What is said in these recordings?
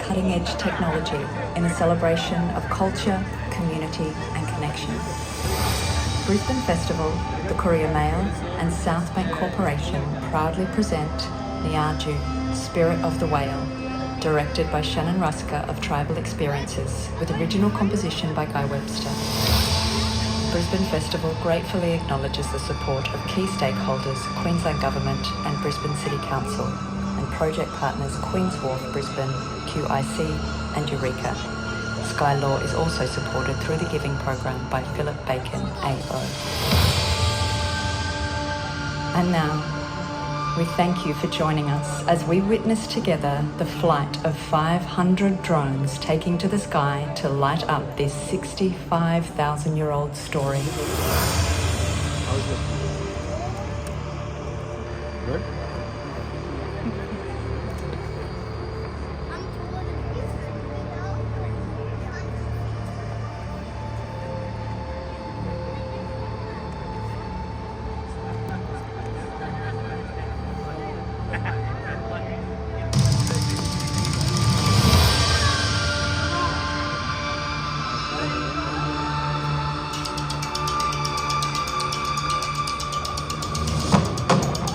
cutting-edge technology in a celebration of culture, community and connection. Brisbane Festival, the Courier Mail and South Bank Corporation proudly present Niaju, Spirit of the Whale, directed by Shannon Ruska of Tribal Experiences, with original composition by Guy Webster. Brisbane Festival gratefully acknowledges the support of key stakeholders, Queensland Government and Brisbane City Council, and project partners Queen's Wharf Brisbane, QIC and Eureka. Sky Law is also supported through the giving program by Philip Bacon AO. And now, we thank you for joining us as we witness together the flight of 500 drones taking to the sky to light up this 65,000-year-old story. Good?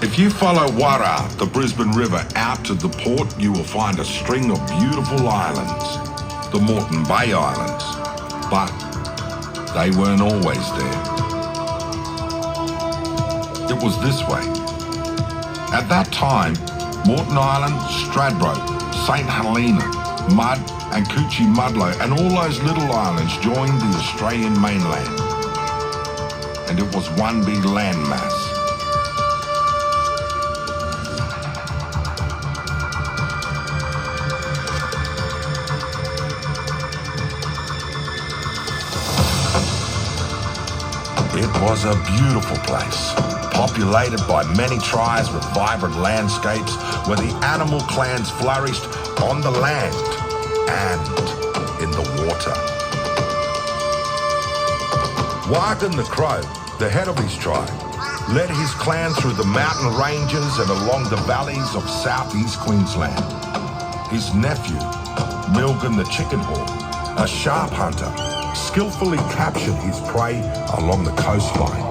If you follow Wara, the Brisbane River, out to the port, you will find a string of beautiful islands, the Moreton Bay Islands. But they weren't always there. It was this way. At that time, Moreton Island, Stradbroke, St Helena, Mudd and Coochie Mudlow and all those little islands joined the Australian mainland. And it was one big landmass. It was a beautiful place, populated by many tribes with vibrant landscapes where the animal clans flourished on the land and in the water. Wagon the Crow, the head of his tribe, led his clan through the mountain ranges and along the valleys of southeast Queensland. His nephew, Milgan the Chicken Hawk, a sharp hunter, skillfully captured his prey along the coastline.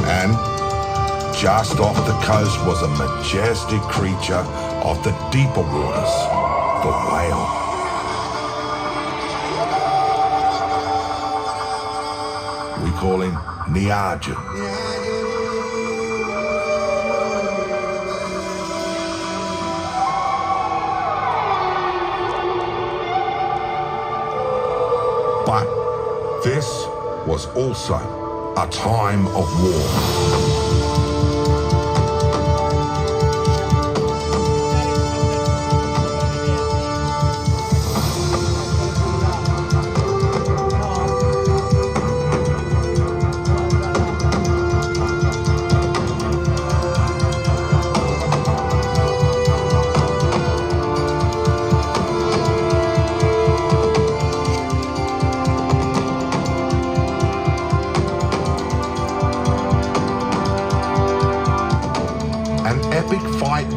And just off the coast was a majestic creature of the deeper waters, the whale. We call him Niaju. But this was also a time of war.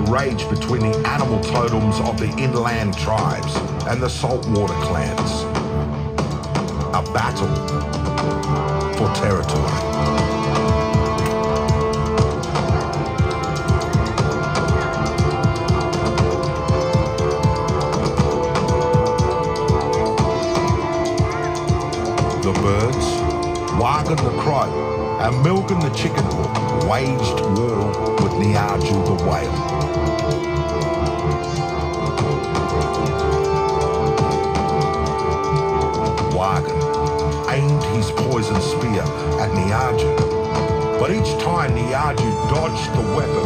Raged between the animal totems of the inland tribes and the saltwater clans. A battle for territory. The birds, Wagon the Crow and Milgan the Chicken Hawk waged war with Niaju the Whale. Wagon aimed his poison spear at Niaju, but each time Niaju dodged the weapon.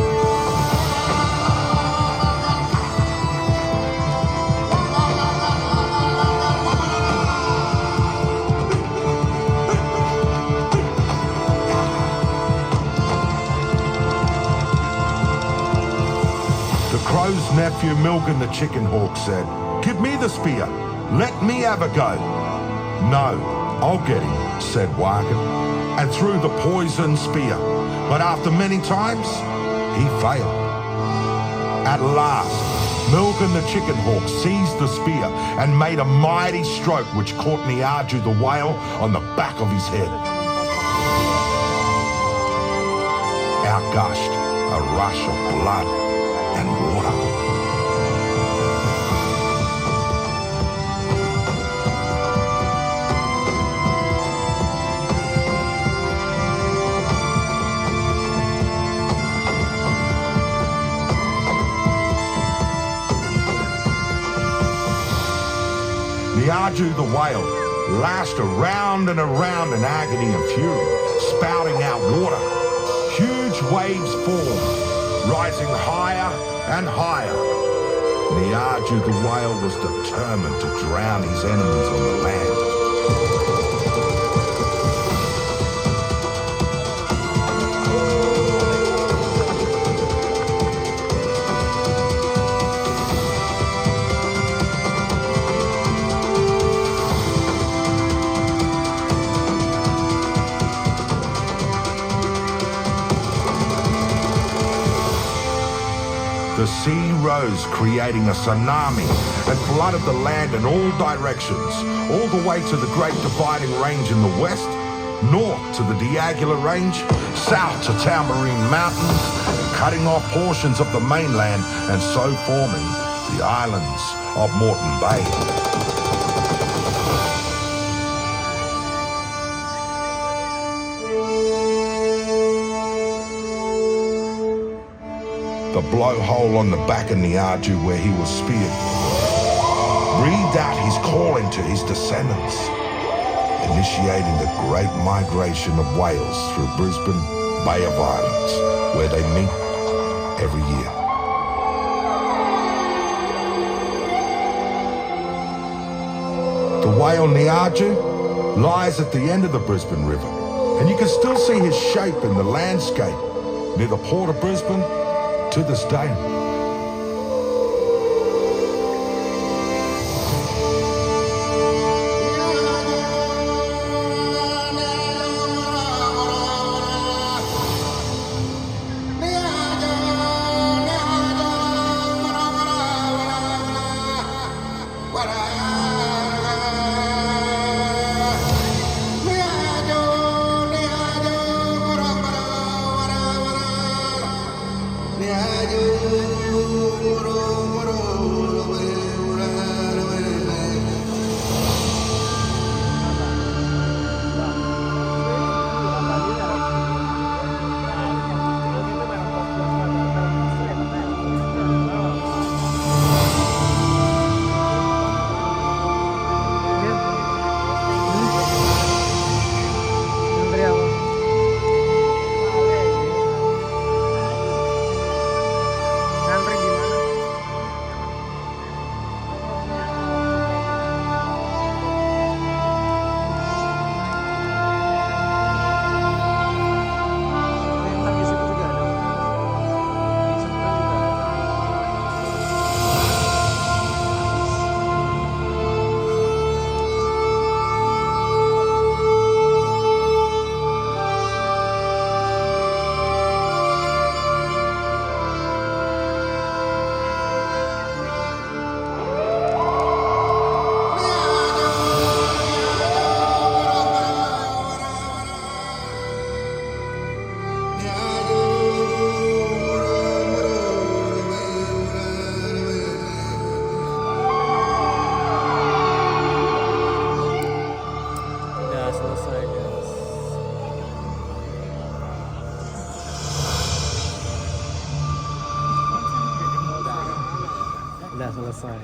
The crow's nephew Milgan the Chicken Hawk said, "Give me the spear, let me have a go." "No, I'll get him," said Wagon. and threw the poisoned spear. But after many times, he failed. At last, Milton the chicken hawk seized the spear and made a mighty stroke which caught Niaju the whale on the back of his head. Out gushed a rush of blood and water. Niaju the whale lashed around and around in agony and fury, spouting out water. Huge waves formed, rising higher and higher. Niaju the whale was determined to drown his enemies on the land. The sea rose, creating a tsunami, and flooded the land in all directions, all the way to the Great Dividing Range in the west, north to the Diagula Range, south to Tambourine Mountains, cutting off portions of the mainland and so forming the islands of Moreton Bay. The blowhole on the back of Niaju where he was speared breathed out his calling to his descendants, initiating the great migration of whales through Brisbane Bay of Islands, where they meet every year. The whale Niaju lies at the end of the Brisbane River, and you can still see his shape in the landscape near the port of Brisbane to this day. Udah selesai.